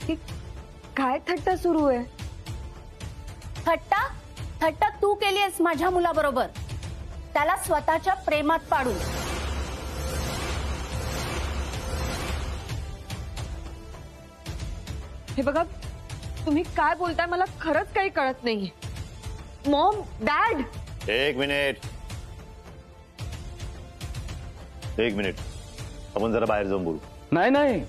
ही काय थट्टा सुरू आहे? थट्टा थट्टा तू केलीस माझ्या मुलाबरोबर, त्याला स्वतःच्या प्रेमात पाडून. हे बघा, तुम्ही काय बोलताय मला खरंच काही कळत नाहीये. मॉम, डॅड, एक मिनिट आपण जरा बाहेर जाऊन बोलू. नाही नाही,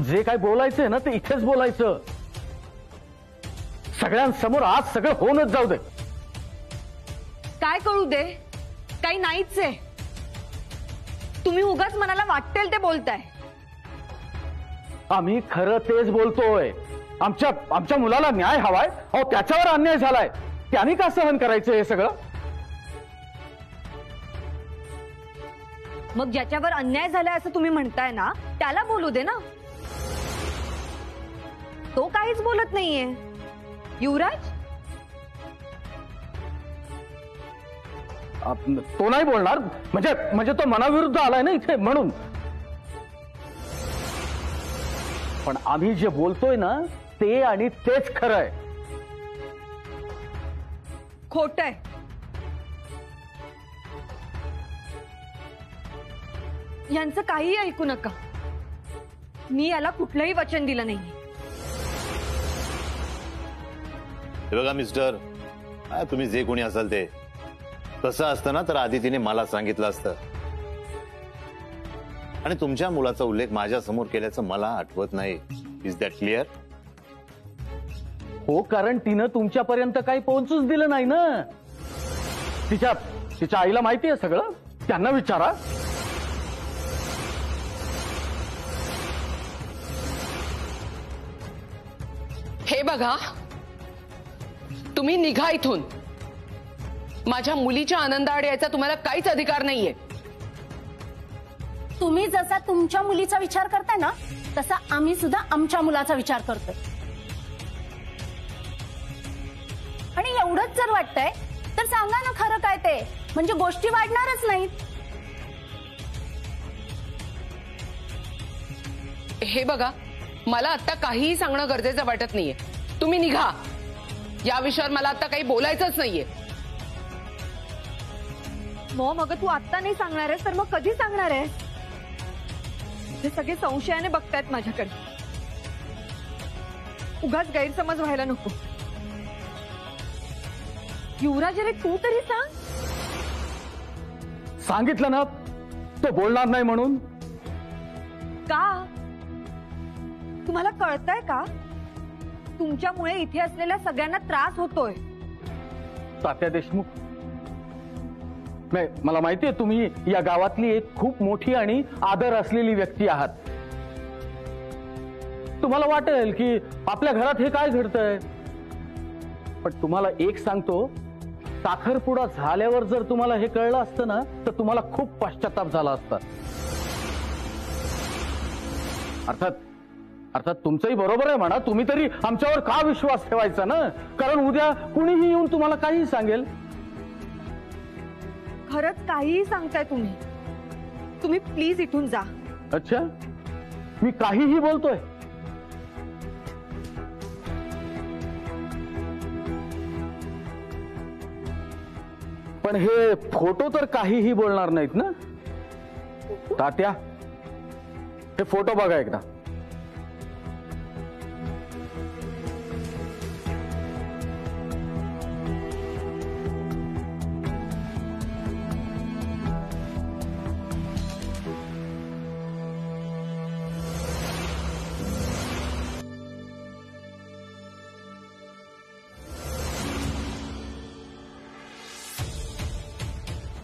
जे काय बोलायचंय ना ते इथेच बोलायचं. सगळ्यांसमोर आज सगळं होऊनच जाऊ दे. काय कळू दे? काही नाहीच आहे. तुम्ही उगाच मनाला वाटेल ते बोलताय. आम्ही खरं तेच बोलतोय. आमच्या मुलाला न्याय हवाय. अहो, त्याच्यावर अन्याय झालाय. त्याने का सहन करायचं हे सगळं? मग ज्याच्यावर अन्याय झालाय असं तुम्ही म्हणताय ना, त्याला बोलू दे ना. तो काहीच बोलत नाहीये. युवराज, तो नाही बोलणार म्हणजे तो मनाविरुद्ध आलाय ना इथे म्हणून. पण आम्ही जे बोलतोय ना ते आणि तेच खरं आहे. खोट आहे. यांचं काहीही ऐकू नका. मी याला कुठलंही वचन दिलं नाही. हे बघा मिस्टर, तुम्ही जे कोणी असाल ते, तसं असतं ना तर आधी तिने मला सांगितलं असतं. आणि तुमच्या मुलाचा उल्लेख माझ्या समोर केल्याचं मला आठवत नाही. Is that clear? हो, कारण तिनं तुमच्यापर्यंत काही पोहोचूच दिलं नाही ना. तिच्या आईला माहिती आहे सगळं. त्यांना विचारा. हे बघा, तुम्ही निघा इथून. माझ्या मुलीच्या आनंदाआड यायचा तुम्हाला काहीच अधिकार नाहीये. तुम्ही जसा तुमच्या मुलीचा विचार करताय ना, तसा आम्ही सुद्धा आमच्या मुलाचा विचार करतोय. आणि एवढंच जर वाटतंय तर सांगा ना खरं काय ते, म्हणजे गोष्टी वाढणारच नाहीत. हे बघा, मला आता काहीही सांगणं गरजेचं वाटत नाहीये. तुम्ही निघा. या विषयावर मला आता काही बोलायचंच नाहीये. मॉम, अगं तू आत्ता नाही सांगणार आहेस तर मग कधी सांगणार आहेस? हे सगळे संशयाने बघतायत माझ्याकडे. उगाच गैरसमज व्हायला नको. युवराज, अरे तू तरी सांग. सांगितलं ना तो बोलणार नाही म्हणून. का? तुम्हाला कळतंय का? तुमच्यामुळे इथे असलेल्या सगळ्यांना त्रास होतोय. तात्या देशमुख, नाही, मला माहितीये तुम्ही या गावातली एक खूप मोठी आणि आदर असलेली व्यक्ती आहात. तुम्हाला वाटेल की आपल्या घरात हे काय घडतंय. पण तुम्हाला एक सांगतो, साखरपुडा झाल्यावर जर तुम्हाला हे कळलं असतं ना तर तुम्हाला खूप पश्चाताप झाला असता. अर्थात तुमचंही बरोबर आहे म्हणा. तुम्ही तरी आमच्यावर का विश्वास ठेवायचा ना, कारण उद्या कुणीही येऊन तुम्हाला काहीही सांगेल. खरंच काहीही सांगताय तुम्ही. तुम्ही प्लीज इथून जा. अच्छा, मी काहीही बोलतोय? पण हे फोटो तर काहीही बोलणार नाहीत ना. तात्या, हे फोटो बघा एकदा.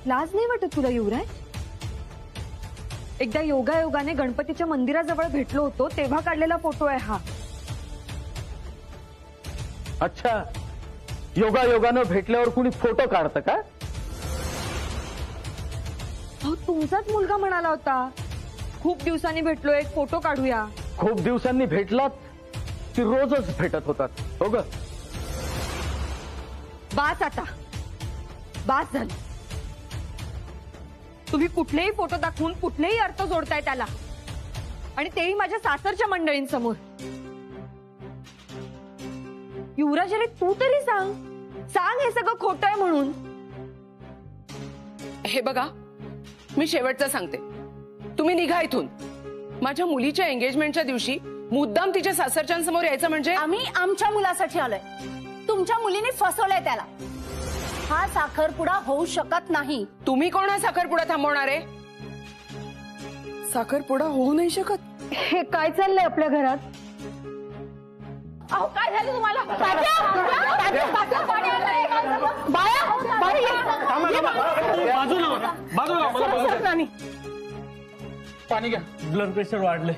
लाज नाही वाटत तुला युवराज? एकदा योगायोगाने गणपतीच्या मंदिराजवळ भेटलो होतो तेव्हा काढलेला फोटो आहे हा. अच्छा, योगायोगानं भेटल्यावर कुणी फोटो काढतं का? अहो, तुमचाच मुलगा म्हणाला होता खूप दिवसांनी भेटलो, एक फोटो काढूया. खूप दिवसांनी भेटलात की रोजच भेटत होतात हो ग. बास आता, बास झालं. तुम्ही कुठलेही फोटो दाखवून कुठलेही अर्थ जोडताय त्याला, आणि तेही माझ्या सासरच्या मंडळींसमोर. युवराज, अरे तू तरी सांग सांग हे सगळं खोटं आहे म्हणून. हे बघा, मी शेवटचं सांगते, तुम्ही निघा इथून. माझ्या मुलीच्या एंगेजमेंटच्या दिवशी मुद्दाम तिच्या सासरच्यांसमोर यायचं म्हणजे? आम्ही आमच्या मुलासाठी आलोय. तुमच्या मुलीने फसवलंय त्याला. हा साखरपुडा होऊ शकत नाही. तुम्ही कोण हा साखरपुडा थांबवणार आहे? साखरपुडा होऊ नाही शकत. हे काय चाललंय आपल्या घरात? अहो काय झालं तुम्हाला? तात्या, पाणी आणलंय. बाया, बाजूला पाणी घ्या, ब्लड प्रेशर वाढले.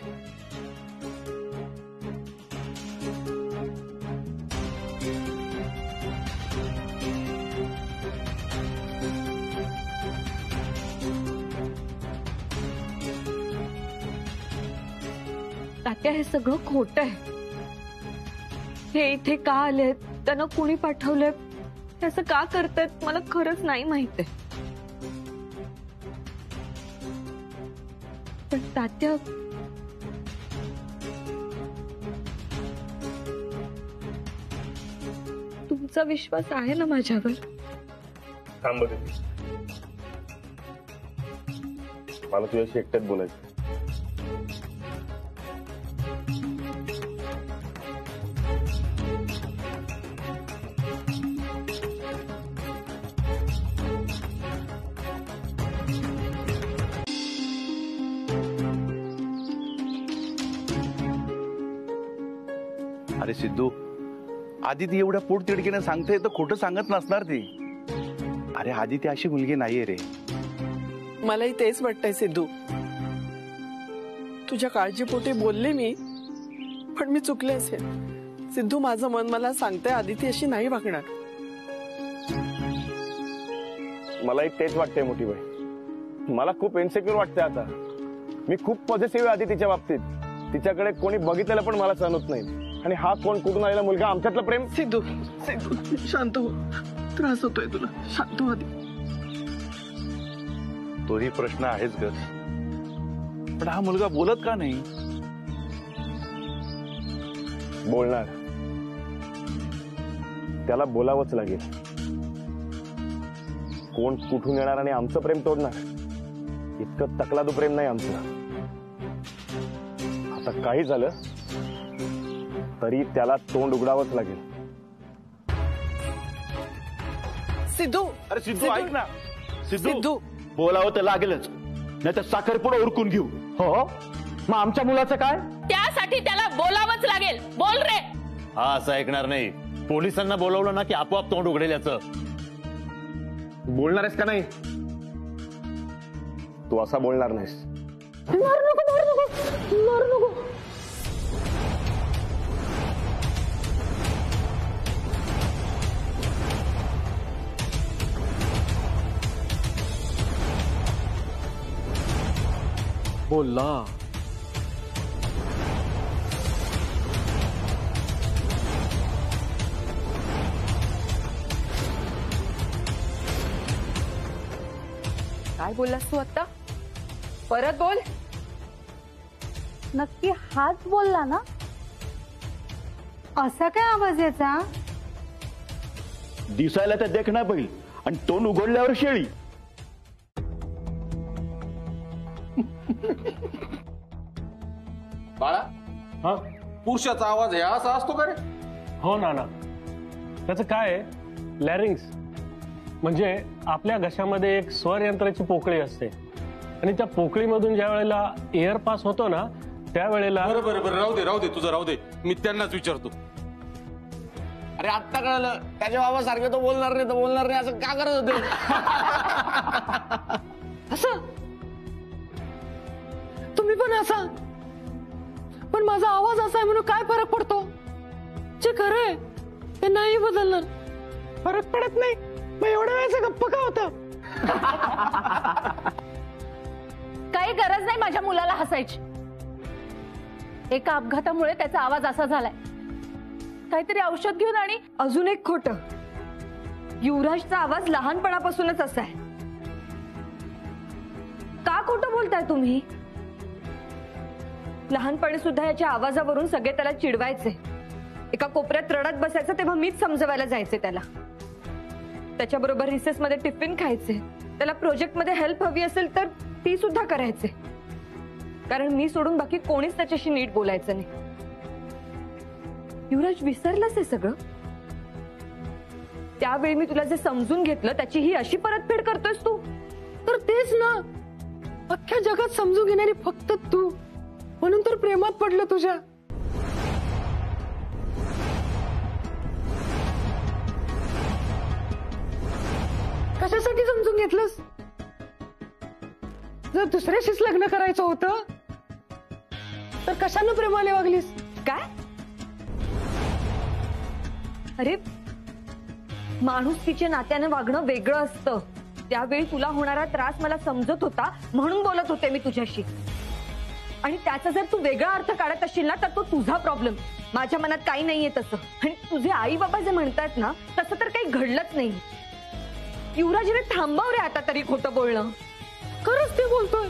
तात्या, हे सगळं खोटं आहे. हे इथे का आलेत, त्यांना कुणी पाठवलंय, हे असं का करतायत मला खरंच नाही माहित आहे. पण तात्या, तुमचा विश्वास आहे ना माझ्यावर? थांब बघ, मला तुझ्याशी एकट्यात बोलायचं. अरे सिद्धू, आदिती एवढ्या पोट तिडकीने सांगते तर खोटं सांगत नसणार ती. अरे आदिती अशी मुलगी नाहीये रे. मलाही तेच वाटतंय सिद्धू. तुझ्या काळजीपोटी बोलले मी, पण मी चुकले असेल. सिद्धू, माझं मन मला सांगतंय आदिती अशी नाही वागणार. मलाही तेच वाटतंय मोठी बाई. मला खूप इन्सिक्युअर वाटतंय आता. मी खूप पॉझिटिव्ह आहे आदितीच्या बाबतीत. तिच्याकडे कोणी बघितलेलं पण मला सहन होत नाही. आणि हा कोण कुठून आलेला मुलगा, आमच्यातलं प्रेम. सिद्धू, शांत हो. त्रास होतोय तुला. शांत हो आधी. तोही प्रश्न आहेच ग. पण हा मुलगा बोलत का नाही? बोलणार, त्याला बोलावंच लागेल. कोण कुठून येणार आणि आमचं प्रेम तोडणार? इतकं तकलादू प्रेम नाही आमचं. आता काही झालं तरी त्याला तोंड उघडावंच लागेल. सिद्धू, अरे सिद्धू ऐक ना. सिद्धू, बोलावं तर लागेलच, नाही तर साखरपुडा उरकून घेऊ. हो, मग आमच्या मुलाचं काय? त्यासाठी त्याला बोलावंच लागेल. बोल रे. हा असं ऐकणार नाही. पोलिसांना बोलवलं ना की आपोआप तोंड उघडेल याचं. बोलणार आहेस का नाही? तू असा बोलणार नाहीस. बोलला. काय बोललास तू आता? परत बोल. नक्की हाच बोलला ना? असा काय आवाज याचा? दिसायला तर देख ना बैल, आणि तोंड उघडल्यावर शेळी. बाळा, हा, पुरुषाचा आवाज आहे असा असतो का रे? हो ना. त्याचं काय आहे, लॅरिंग्स म्हणजे आपल्या घशामध्ये एक स्वर यंत्राची पोकळी असते, आणि त्या पोकळीमधून ज्या वेळेला एअर पास होतो ना, त्यावेळेला. बरं राहू दे तुझं, राहू दे. मी त्यांनाच विचारतो. अरे आत्ता कळलं, त्याच्या बाबासारखे तो बोलणार नाही असं का करत होते? असं तुम्ही पण असा. पण माझा आवाज असा आहे म्हणून काय फरक पडतो? जे खरं आहे ते नाही बदलणार. फरक पडत नाही, मग एवढ्या वेळेचा गप्प का होता? काही गरज नाही माझ्या मुलाला हसायची. एका अपघातामुळे त्याचा आवाज असा झालाय. काहीतरी औषध घेऊन. आणि अजून एक खोटं, युवराजचा आवाज लहानपणापासूनच असा आहे. का खोटं बोलताय तुम्ही? लहानपणी सुद्धा याच्या आवाजावरून सगळे त्याला चिडवायचे. एका कोपऱ्यात रडत बसायचं तेव्हा मीच समजवायला जायचे त्याला. त्याच्याबरोबर रिसेसमध्ये टिफिन खायचे. त्याला प्रोजेक्टमध्ये हेल्प हवी असेल तर ती सुद्धा करायचे. कारण मी सोडून बाकी कोणीच त्याच्याशी नीट बोलायचं नाही. युवराज, विसरलंच हे सगळं? त्यावेळी मी तुला जे समजून घेतलं त्याची ही अशी परतफेड करतोयस तू? तर तेच ना, अख्ख्या जगात समजून घेणारी फक्त तू, म्हणून तर प्रेमात पडलं तुझ्या. कशासाठी समजून घेतलंस? जर दुसऱ्याशीच लग्न करायचं होतं तर कशानं प्रेमाने वागलीस? काय? अरे, माणुसकीच्या नात्याने वागणं वेगळं असतं. त्यावेळी तुला होणारा त्रास मला समजत होता म्हणून बोलत होते मी तुझ्याशी. आणि त्याचा जर तू वेगळा अर्थ काढत असशील ना तर तो तुझा प्रॉब्लेम. माझ्या मनात काही नाहीये तसं. आणि तुझे आई बाबा जे म्हणतात ना तसं तर काही घडलंच नाही. युवराजने थांबव रे आता तरी खोटं बोलणं. खरंच ते बोलतोय.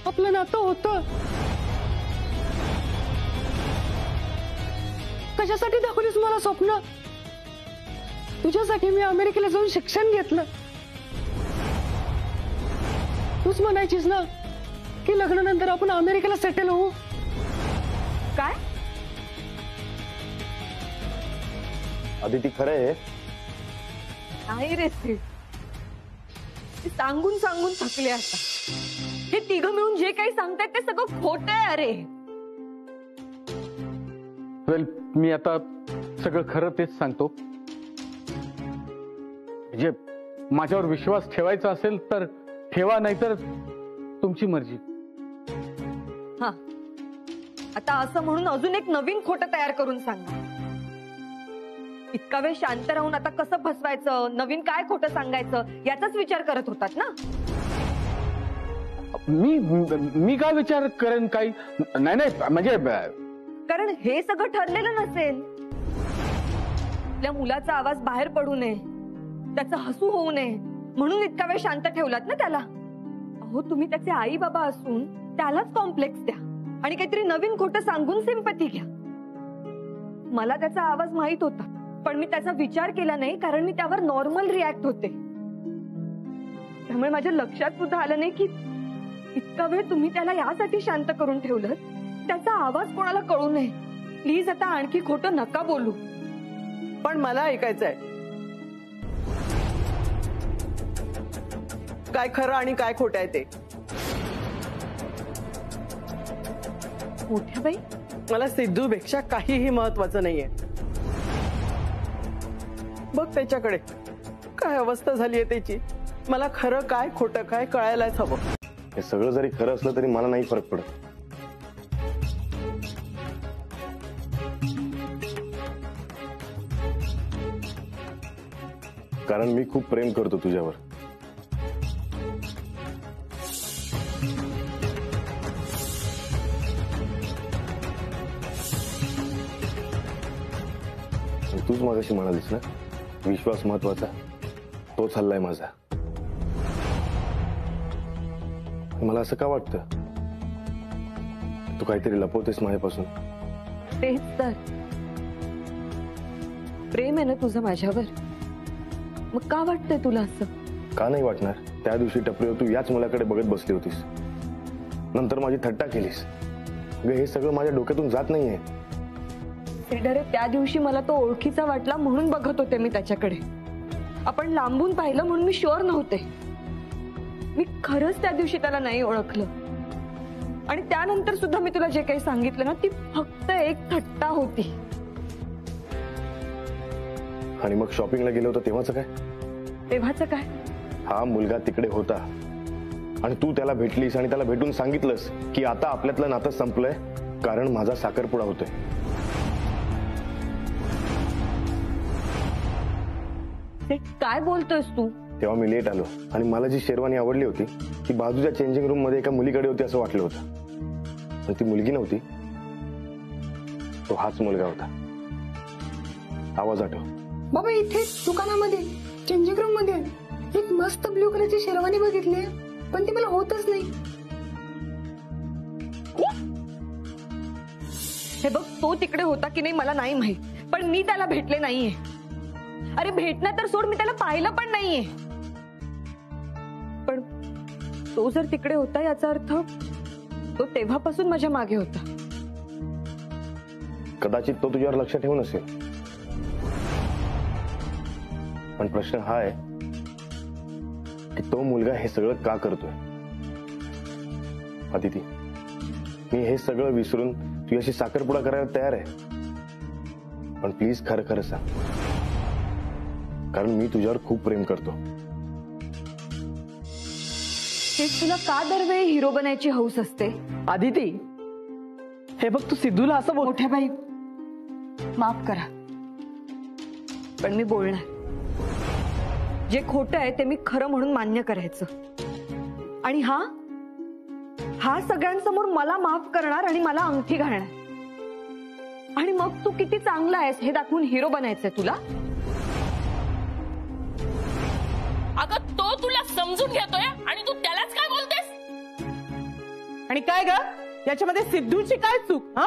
आपलं नातं होतं. कशासाठी दाखवलीस मला स्वप्न? तुझ्यासाठी मी अमेरिकेला जाऊन शिक्षण घेतलं. तूच म्हणायचीस ना की लग्नानंतर आपण अमेरिकेला सेटल होऊ. काय? आदिती, खरं आहे? नाही रे, सांगून सांगून थकले आता. हे तिघ मिळून जे काही सांगतायत ते सगळं खोटं आहे. अरे वेल, मी आता सगळं खरं तेच सांगतो. म्हणजे माझ्यावर विश्वास ठेवायचा असेल तर ठेवा, नाहीतर तुमची मर्जी. हा, आता असं म्हणून अजून एक नवीन खोटं तयार करून सांगा. इतका वेळ शांत राहून आता कसं फसवायचं, नवीन काय खोटं सांगायचं याचाच विचार करत होतात ना? मी काय विचार करेन? काही नाही नाही, म्हणजे कारण हे सगळं ठरलेलं नसेल. आपल्या मुलाचा आवाज बाहेर पडू नये, त्याचं हसू होऊ नये म्हणून इतका वेळ शांत ठेवलात ना त्याला. अहो, तुम्ही त्याचे आई बाबा असून त्यालाच कॉम्प्लेक्स द्या आणि काहीतरी नवीन खोटं सांगून सिंपती घ्या. मला त्याचा आवाज माहित होता पण मी त्याचा विचार केला नाही कारण मी त्यावर नॉर्मल रिॲक्ट होते. त्यामुळे माझ्या लक्षात सुद्धा आलं नाही की इतका वेळ तुम्ही त्याला यासाठी शांत करून ठेवलं त्याचा आवाज कोणाला कळू नये. प्लीज आता आणखी खोटं नका बोलू. पण मला ऐकायचंय काय खरं आणि काय खोटं आहे ते. मोठ्या बाई, मला सिद्धूपेक्षा काहीही महत्वाचं नाहीये. बघ त्याच्याकडे काय अवस्था झाली आहे त्याची. मला खरं काय खोटं काय कळायलाच हवं. हे सगळं जरी खरं असलं तरी मला नाही फरक पडत. कारण मी खूप प्रेम करतो तुझ्यावर. तूच मगाशी म्हणालीस ना, विश्वास महत्वाचा, तोच हल्लाय माझा. मला असं का वाटतं? तू काहीतरी लपवतेस माझ्यापासून. तेच तर प्रेम आहे ना तुझं माझ्यावर. मग का वाटतंय तुला असं? का नाही वाटणार? त्या दिवशी टपरीवर तू याच मुलाकडे बघत बसली होतीस, नंतर माझी थट्टा केलीस. हे सगळं माझ्या डोक्यातून जात नाहीये. श्रीधर, त्या दिवशी मला तो ओळखीचा वाटला म्हणून बघत होते मी त्याच्याकडे. आपण लांबून पाहिलं म्हणून मी शुअर नव्हते. मी खरंच त्या दिवशी त्याला नाही ओळखलं. आणि त्यानंतर सुद्धा मी तुला जे काही सांगितलं ना ती फक्त एक थट्टा होती. आणि मग शॉपिंगला गेलो होतो तेव्हाच काय? तेव्हाच काय? हा मुलगा तिकडे होता आणि तू त्याला भेटलीस आणि त्याला भेटून सांगितलंस की आता आपल्यातलं नातं संपलंय कारण माझा साखरपुडा होतोय. काय बोलतोयस तू? तेव्हा मी लेट आलो आणि मला जी शेरवानी आवडली होती ती बाजूच्या चेंजिंग रूम मध्ये एका मुलीकडे होती असं वाटलं होतं. पण ती मुलगी नव्हती, तो हाच मुलगा होता. आवाज आठव. बाबा, इथे दुकानामध्ये चेंजिंग रूम मध्ये एक मस्त ब्ल्यू कलरची शेरवानी बघितली पण ती मला होतच नाही. हे बघ, तो तिकडे होता की नाही मला नाही माहित, पण मी त्याला भेटले नाहीये. अरे भेटणं तर सोड, मी त्याला पाहिलं पण नाहीये. पण तो जर तिकडे होता याचा अर्थ तो तेव्हापासून माझ्या मागे होता. कदाचित तो तुझ्यावर लक्ष ठेवून असेल, पण प्रश्न हा आहे की तो मुलगा हे सगळं का करतोय. अदिती, मी हे सगळं विसरून तुझ्याशी साखरपुडा करायला तयार आहे, पण प्लीज खरं खरं सांग, कारण मी तुझ्यावर खूप प्रेम करतो. ते तुला का दरवेळी हिरो बनायची हौस असते? आदिती, हे बघ, तू सिद्धूला असं बोल. मोठ्या बाई, माफ करा, पण मी बोलणार. जे खोटं आहे ते मी खरं म्हणून मान्य करायचं. आणि हा सगळ्यांसमोर मला माफ करणार आणि मला अंगठी घालणार. आणि मग तू किती चांगला आहेस हे दाखवून हिरो बनायचंय तुला? अगं, तो तुला समजून घेतोय आणि तू त्यालाच काय बोलतेस? आणि काय ग, याच्यामध्ये सिद्धूची काय चूक? हा,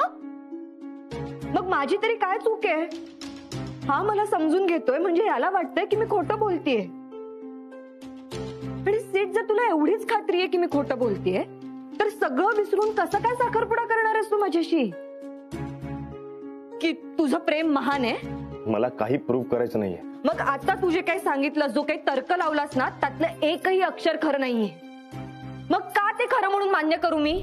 मग माझी तरी काय चूक आहे? हा मला समजून घेतोय म्हणजे याला वाटतंय की मी खोटं बोलतेय. आणि सीट, जर तुला एवढीच खात्री आहे की मी खोटं बोलतेय, तर सगळं विसरून कसं काय साखरपुडा करणार आहेस तू माझ्याशी? की तुझं प्रेम महान आहे? मला काही प्रूव्ह करायचं नाहीये. मग आता तू जे काही सांगितलं, जो काही तर्क लावलास ना, त्यातलं एकही अक्षर खरं नाहीये. मग का ते खरं म्हणून मान्य करू मी?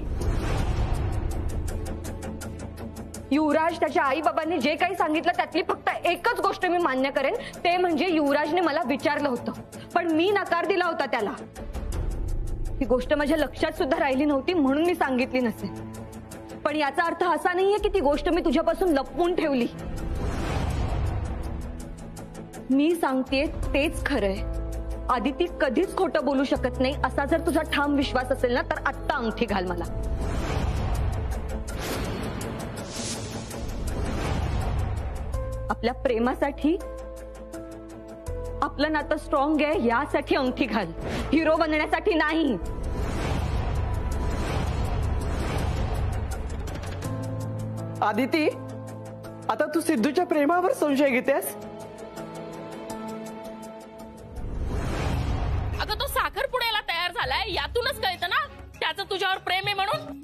युवराज, त्याच्या आई बाबांनी जे काही सांगितलं त्यातली फक्त एकच गोष्ट मी मान्य करेन, ते म्हणजे युवराजने मला विचारलं होतं, पण मी नकार दिला होता त्याला. ही गोष्ट माझ्या लक्षात सुद्धा राहिली नव्हती म्हणून मी सांगितली नसेल. पण याचा अर्थ असा नाहीये की ती गोष्ट मी तुझ्यापासून लपवून ठेवली. मी सांगतेय तेच खरंय. आदिती कधीच खोटं बोलू शकत नाही, असा जर तुझा ठाम विश्वास असेल ना, तर आत्ता अंगठी घाल मला. आपल्या प्रेमासाठी, आपलं नातं स्ट्रॉंग आहे यासाठी अंगठी घाल, हिरो बनण्यासाठी नाही. आदिती, आता तू सिद्धूच्या प्रेमावर संशय घेतेस? अगं, तो साखरपुड्याला तयार झालाय यातूनच कळतं ना त्याचं तुझ्यावर प्रेम आहे म्हणून.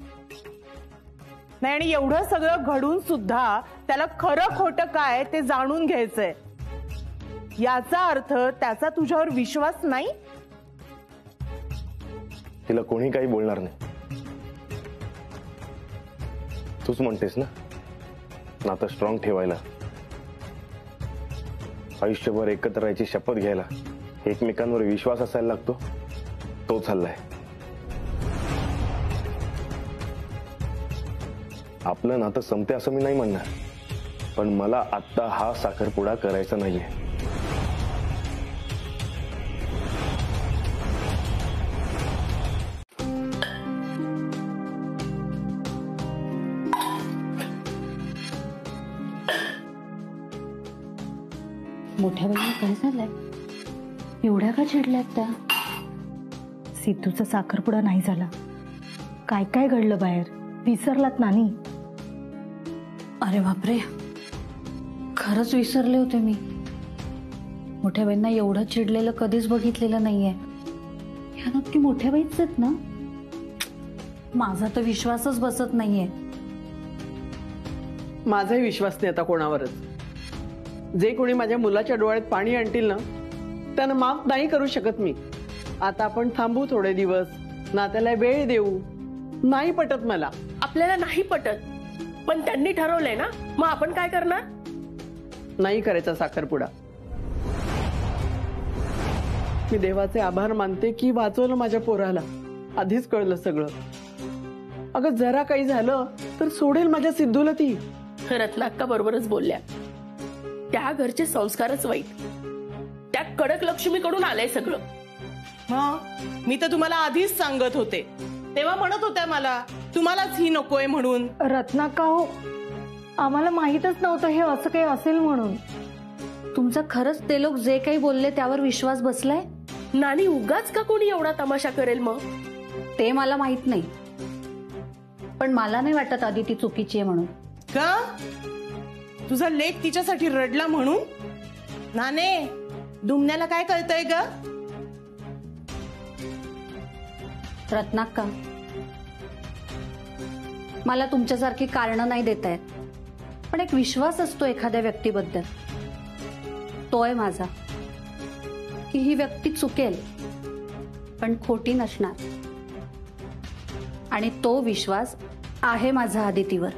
नाही, आणि एवढं सगळं घडून सुद्धा त्याला खरं खोटं काय ते जाणून घ्यायचंय. याचा अर्थ त्याचा तुझ्यावर विश्वास नाही. तिला कोणी काही बोलणार नाही. तूच म्हणतेस ना, नातं स्ट्रॉंग ठेवायला, आयुष्यभर एकत्र राहायची शपथ घ्यायला एकमेकांवर विश्वास असायला लागतो, तोच हल्लाय. आपलं नातं संपते असं मी नाही म्हणणार, पण मला आत्ता हा साखरपुडा करायचा नाहीये. मोठ्या बहिणी, काय झालंय? एवढ्या का चिडल्यात त्या? सिद्धूचा साखरपुडा नाही झाला. काय काय घडलं बाहेर, विसरलात नानी? अरे बापरे, खरंच विसरले होते मी. मोठ्या बहिणींना एवढं चिडलेलं कधीच बघितलेलं नाहीये. ह्या नक्की मोठ्या बाईच आहेत ना? माझा तर विश्वासच बसत नाहीये. माझाही विश्वास नाही आता कोणावरच. जे कोणी माझ्या मुलाच्या डोळ्यात पाणी आणतील ना, त्यांना माफ नाही करू शकत मी. आता आपण थांबू थोडे दिवस, नात्याला वेळ देऊ. नाही पटत मला. आपल्याला नाही पटत, पण त्यांनी ठरवलंय ना, मग आपण काय करणार? नाही करायचा साखरपुडा. मी देवाचे आभार मानते की वाचवलं माझ्या पोराला. आधीच कळलं सगळं. अगं, जरा काही झालं तर सोडेल माझ्या सिद्धूला ती. रत्नाक्का बरोबरच बोलल्या. त्या घरचे संस्कारच वाईट. त्या कडक लक्ष्मीकडून आलंय सगळं. मी तर तुम्हाला आधीच सांगत होते. तेव्हा म्हणत होत्या मला, तुम्हालाच ही नकोय म्हणून. रत्नाका हो, आम्हाला माहीतच नव्हतं हे असं काही असेल म्हणून. तुमचा खरंच ते लोक जे काही बोलले त्यावर विश्वास बसलाय? नानी, उगाच का कोणी एवढा तमाशा करेल मग? ते मला माहित नाही, पण मला नाही वाटत आदिती चुकीची आहे म्हणून. का तुझा लेक तिच्यासाठी रडला म्हणून? नाने, दुमण्याला काय कळतंय ग? रत्नाक्का, मला तुमच्यासारखी कारणं नाही देता येत, पण एक विश्वास असतो एखाद्या व्यक्तीबद्दल. तोय माझा की ही व्यक्ती चुकेल पण खोटी नसणार, आणि तो विश्वास आहे माझा आदितीवर.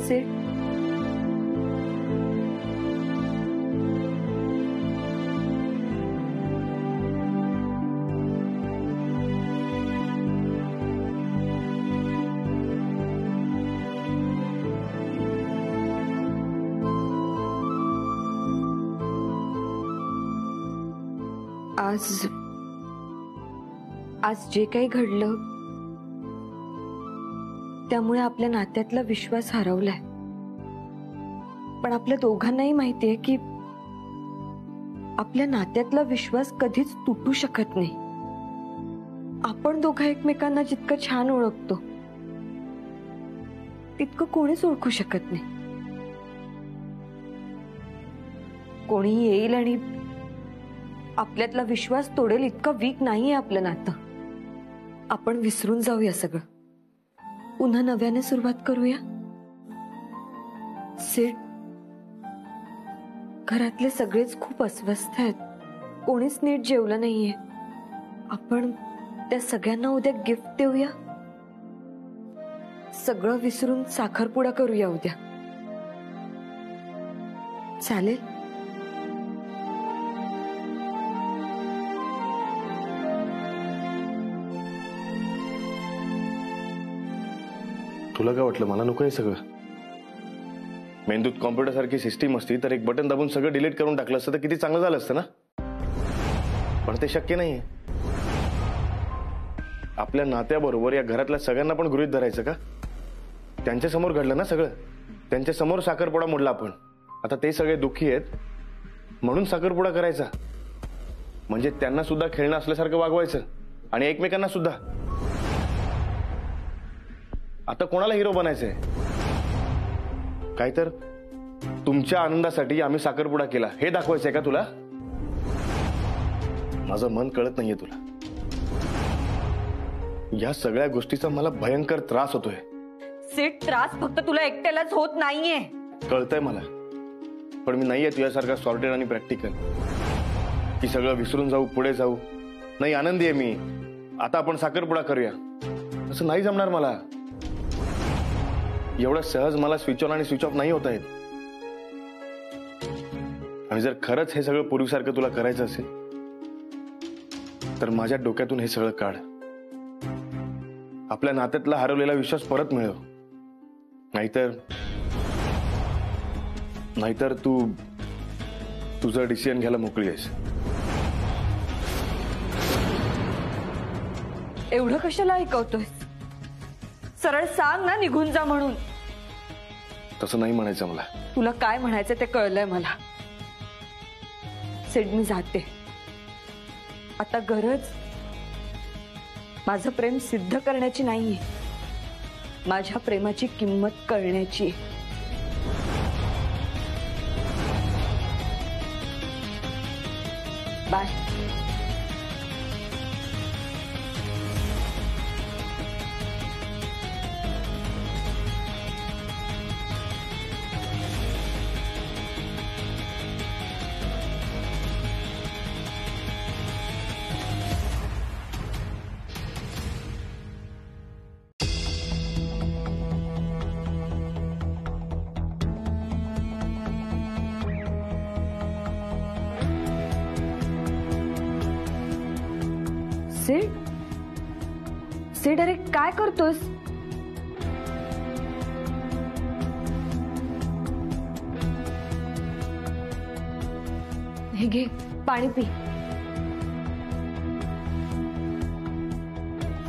सिड, आज जे काही घडलं त्यामुळे आपल्या नात्यातला विश्वास हरवलाय. पण आपल्या दोघांनाही माहितीये की आपल्या नात्यातला विश्वास कधीच तुटू शकत नाही. आपण दोघं एकमेकांना जितकं छान ओळखतो तितकं कोणीच ओळखू शकत नाही. कोणी येईल आणि आपल्यातला विश्वास तोडेल इतकं वीक नाहीये आपलं नातं. आपण विसरून जाऊया सगळं, पुन्हा नव्याने सुरुवात करूया. सिड, घरातले सगळेच खूप अस्वस्थ आहेत, कोणीच नीट जेवलं नाहीये. आपण त्या सगळ्यांना उद्या गिफ्ट देऊया. सगळं विसरून साखरपुडा करूया उद्या. चालेल? तुला काय वाटलं मला नको हे सगळं? मेंदूत कॉम्प्युटर सारखी सिस्टीम असती तर एक बटन दाबून सगळं डिलीट करून टाकलं असतं तर किती चांगलं झालं असतं ना. पण ते शक्य नाहीये. आपल्या नात्याबरोबर या घरातल्या सगळ्यांना पण गृहीत धरायचं का? त्यांच्या समोर घडलं ना सगळं, त्यांच्या समोर साखरपुडा मोडला आपण. आता ते सगळे दुःखी आहेत म्हणून साखरपुडा करायचा, म्हणजे त्यांना सुद्धा खेळणं असल्यासारखं वागवायचं आणि एकमेकांना सुद्धा. आता कोणाला हिरो बनायचंय? काय तर तुमच्या आनंदासाठी आम्ही साखरपुडा केला हे दाखवायचंय का तुला? माझं मन कळत नाहीये तुला. या सगळ्या गोष्टीचा मला भयंकर त्रास होतोय. सिड, त्रास फक्त तुला एकट्यालाच होत नाहीये. कळतंय मला, पण मी नाहीये तुझ्यासारखा सॉर्टेड आणि प्रॅक्टिकल की सगळं विसरून जाऊ पुढे जाऊ. नाही, आनंदी आहे मी. आता आपण साखरपुडा करूया असं नाही जमणार मला. एवढं सहज मला स्विच ऑन आणि स्विच ऑफ नाही होता येत. आणि जर खरंच हे सगळं पूर्वीसारखं तुला करायचं असेल तर माझ्या डोक्यातून हे सगळं काढ. आपल्या नात्यातला हरवलेला विश्वास परत मिळव. नाहीतर तू तुझं डिसिजन घ्यायला मोकळी आहेस. एवढं कशाला ऐकवतोय? सरळ सांग ना निघून जा म्हणून. तसं नाही म्हणायचं मला. तुला काय म्हणायचं ते कळलंय मला. सिड, मी जाते आता. गरज माझं प्रेम सिद्ध करण्याची नाहीये, माझ्या प्रेमाची किंमत कळण्याची. बाय. सिड, सिड, अरे काय करतोस? हे घे, पाणी पी.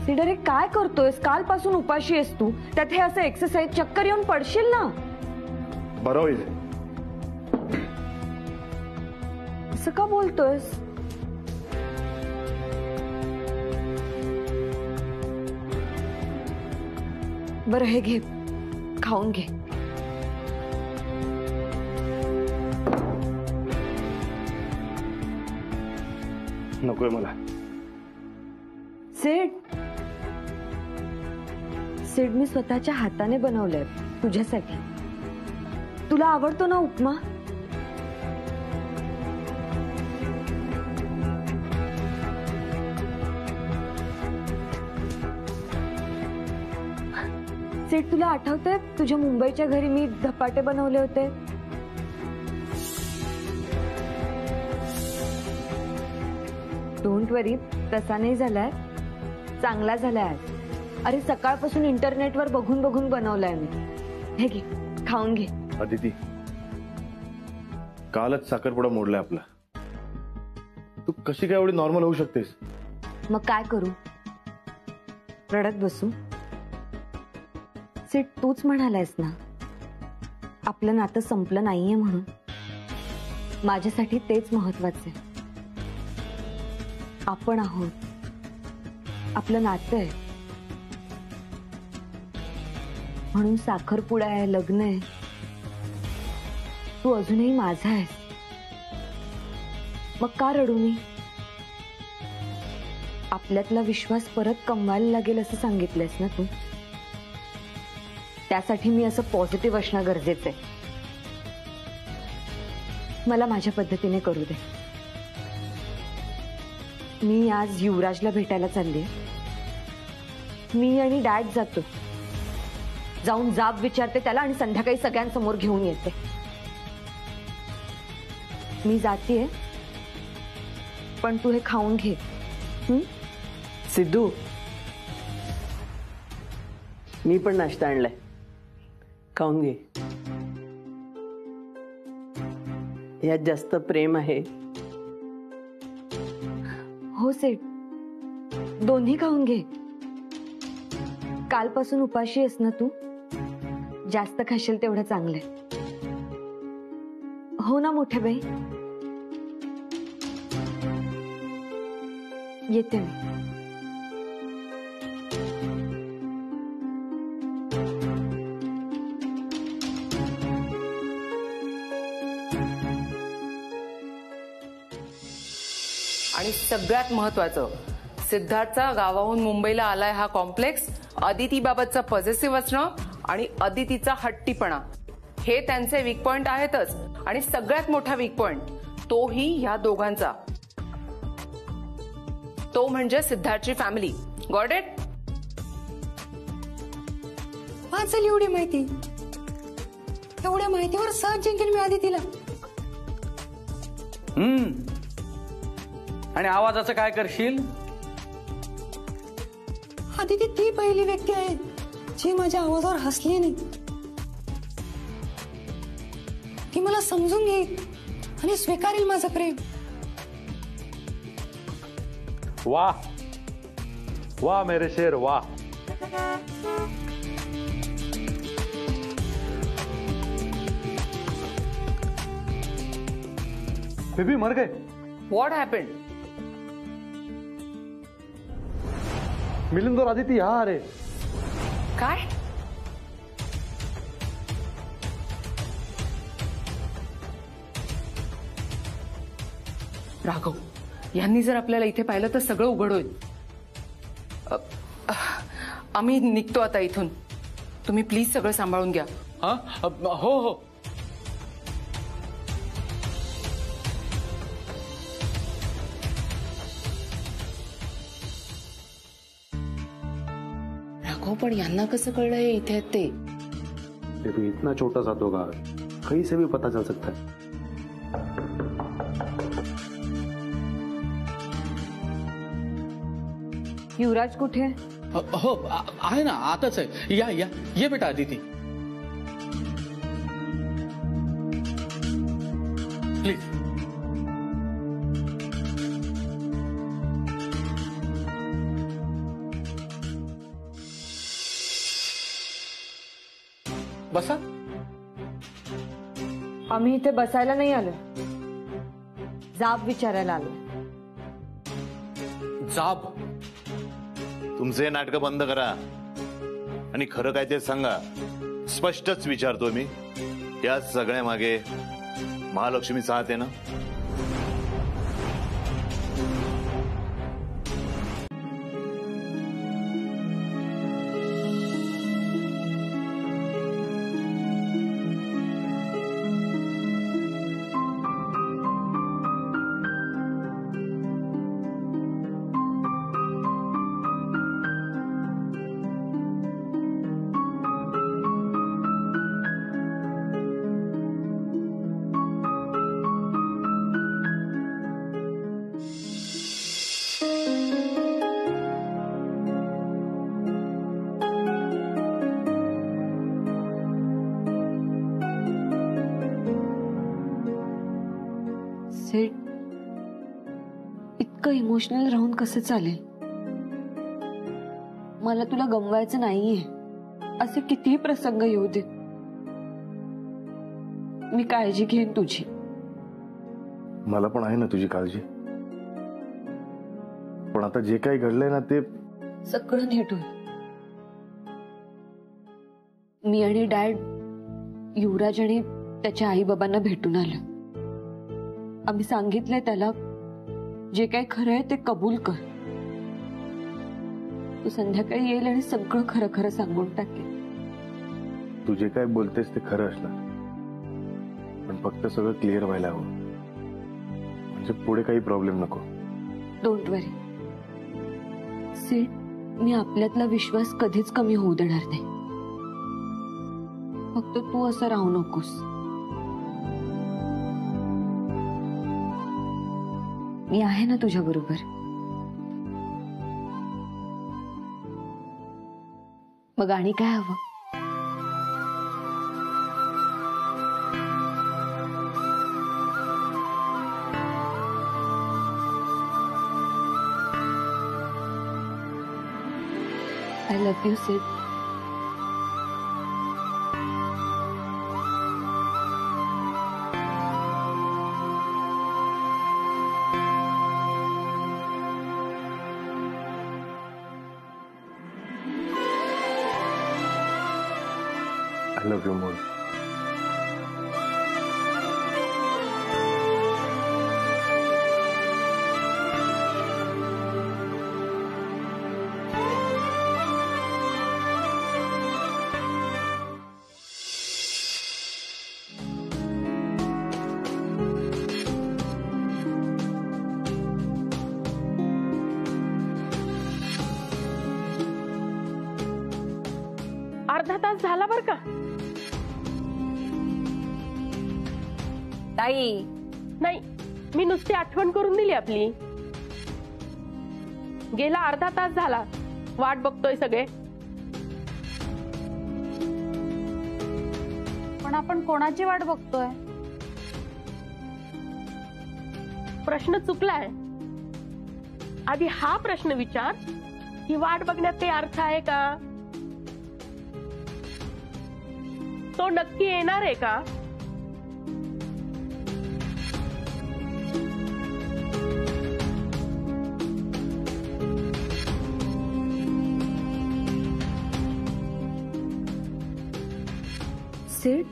सिड, अरे काय करतोयस? कालपासून उपाशी आहेस तू, त्यात हे असं एक्सरसाइज, चक्कर येऊन पडशील ना. बरं होईल. असं का बोलतोयस? बरं हे घे, खाऊन घे. नकोय मला. सिड, सिड, मी स्वतःच्या हाताने बनवलंय तुझ्यासाठी. तुला आवडतो ना उपमा? सिड, तुला आठवतंय तुझ्या मुंबईच्या घरी मी धपाटे बनवले होते? डोंट वरी, तसा नाही झालाय, चांगला झालाय. अरे सकाळपासून इंटरनेटवर बघून बघून बनवलाय मी. हे घे, खाऊन घे. अदिती, कालच साखरपुडा मोडलाय आपला. तू कशी काय एवढी नॉर्मल होऊ शकतेस? मग काय करू? रडत बसू? सिड, तूच म्हणालायस ना आपलं नातं संपलं नाहीये म्हणून. माझ्यासाठी तेच महत्वाचं आहे. आपण आहोत, आपलं नातं आहे, म्हणून साखरपुडा आहे, लग्न आहे. तू अजूनही माझा आहेस. मग का रडू मी? आपल्यातला विश्वास परत कमवायला लागेल असं सांगितलंयस ना तू. त्यासाठी मी असं पॉझिटिव्ह असणं गरजेचं आहे. मला माझ्या पद्धतीने करू दे. मी आज युवराजला भेटायला चालली. मी आणि डॅड जातो. जाऊन जाब विचारते त्याला आणि संध्याकाळी सगळ्यांसमोर घेऊन येते. मी जातीये, पण तू हे खाऊन घे. सिद्धू, मी पण नाश्ता आणलाय, खाऊन घे. यात जास्त प्रेम आहे. हो सेठ, दोन्ही खाऊन घे. कालपासून उपाशी आहेस ना तू, जास्त खाशील तेवढं चांगलंय. हो ना मोठे बाई? येते मी. आणि सगळ्यात महत्वाचं, सिद्धार्थचा गावाहून मुंबईला आलाय हा कॉम्प्लेक्स, अदितीबाबतचा पॉझिटिव्ह असणं आणि अदितीचा हट्टीपणा, हे त्यांचे वीक पॉइंट आहेतच. आणि सगळ्यात मोठा वीक पॉइंट तोही ह्या दोघांचा, तो म्हणजे सिद्धार्थची फॅमिली. Got it? वाचली एवढी माहिती. एवढ्या माहितीवर सहज जिंकेल मी अदितीला. आणि आवाजाचं काय करशील? अदिती ती पहिली व्यक्ती आहे जी माझ्या आवाजावर हसली नाही. ती मला समजून घेईल आणि स्वीकारेल माझं प्रेम. वाह वाह मेरे शेर वाह. बेबी मर गए. What happened? मिलिंद और आदिती यहाँ आ रहे. काय? राघव, यांनी जर आपल्याला इथे पाहिलं तर सगळं उघड होईल. आम्ही निघतो आता इथून. तुम्ही प्लीज सगळं सांभाळून घ्या. हो हो. राघव, पण यांना कसं कळलं हे इथे आहेत ते? बेबी, इतना छोटा सा तो गाँव, कहीं से भी पता चल सकता है. युवराज कुठे? हो आहे ना, आताच आहे. या या ये बेटा अदिती, प्लीज. बसा. आम्ही इथे बसायला नाही आलो, जाब विचारायला आलो. जाब? तुमचे नाटक बंद करा आणि खरं काय ते सांगा. स्पष्टच विचारतो मी, या सगळ्या मागे महालक्ष्मीचा हात आहे ना? इतकं इमोशनल राहून कसं चालेल? मला तुला गमवायचं नाहीये. असे कितीही प्रसंग येऊ देत, मी काळजी घेईन तुझी. मला पण आहे ना तुझी काळजी, पण आता जे काही घडलंय ना ते सगळं नीट होईल. मी आणि डॅड युवराज आणि त्याच्या आई बाबांना भेटून आलो. आम्ही सांगितलंय त्याला, जे काही खरं आहे ते कबूल कर. तू संध्याकाळी येईल आणि सगळं खरं खरं सांगून टाकेल. तू जे काय बोलतेस ते खरं असलं, पण फक्त सगळं क्लिअर व्हायला हवं, म्हणजे पुढे काही प्रॉब्लेम नको. डोंट वरी सिड, मी आपल्यातला विश्वास कधीच कमी होऊ देणार नाही. फक्त तू असं राहू नकोस. मी आहे ना तुझ्या बरोबर. मग आणि काय हवं? I love you, Sid. I love you more. अर्धा तास झाला बर का? ताई नाही, मी नुसती आठवण करून दिली आपली. गेला अर्धा तास झाला, वाट बघतोय सगळे. पण आपण कोणाची वाट बघतोय? प्रश्न चुकलाय. आधी हा प्रश्न विचार की वाट बघण्यात काही अर्थ आहे का? तो नक्की येणार आहे का? सिड,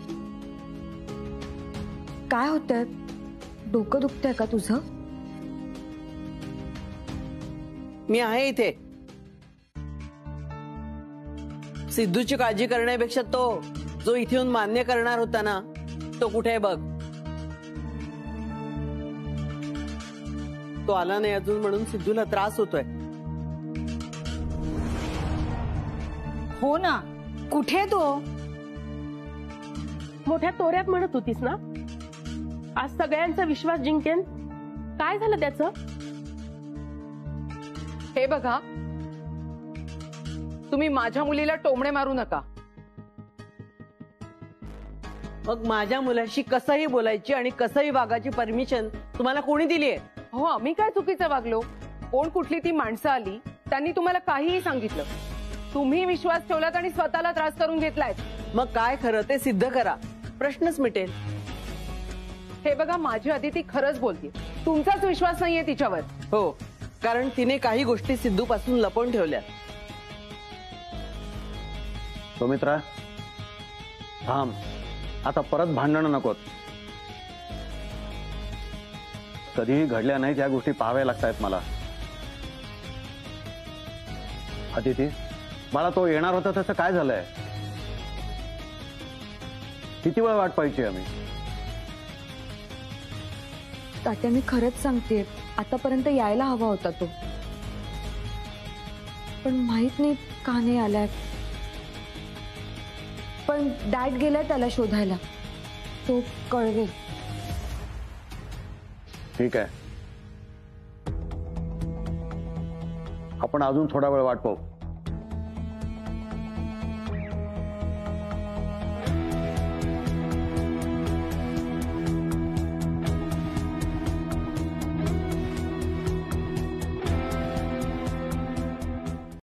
काय होतंय? डोकं दुखतंय का तुझं? मी आहे इथे. सिद्धूची काळजी करण्यापेक्षा तो जो इथे येऊन मान्य करणार होता ना, तो कुठे बघ. तो आला नाही अजून म्हणून सिद्धूला त्रास होतोय. हो ना, कुठे तो? मोठ्या तोऱ्यात म्हणत होतीस ना, आज सगळ्यांचा विश्वास जिंकेन. काय झालं त्याचं? हे बघा, तुम्ही माझ्या मुलीला टोमणे मारू नका. मग माझ्या मुलाशी कसंही बोलायची आणि कसंही वागायची परमिशन तुम्हाला कोणी दिलीये? हो, आम्ही काय चुकीचं वागलो? कोण कुठली ती माणसं आली, त्यांनी तुम्हाला काहीही सांगितलं. तुम्ही विश्वास ठेवलात आणि स्वतःला त्रास करून घेतलाय. मग काय खरं ते सिद्ध करा, प्रश्नच मिटेल. हे बघा, माझी अदिती खरंच बोलते. तुमचाच विश्वास नाहीये तिच्यावर. हो, कारण तिने काही गोष्टी सिद्धू पासून लपवून ठेवल्या. सुमित्रा, थांब. आता परत भांडणं नकोत. कधीही घडल्या नाही त्या गोष्टी पाहाव्या लागतायत मला. अदिती, मला तो येणार होता त्याचं काय झालंय? किती वेळ वाट पाहिजे आम्ही? तात्या, मी खरंच सांगते, आतापर्यंत यायला हवा होता तो, पण माहित नाही का नाही आलाय. पण डॅड गेलाय त्याला शोधायला, तो कळवेल. ठीक आहे, आपण अजून थोडा वेळ वाट पाहू.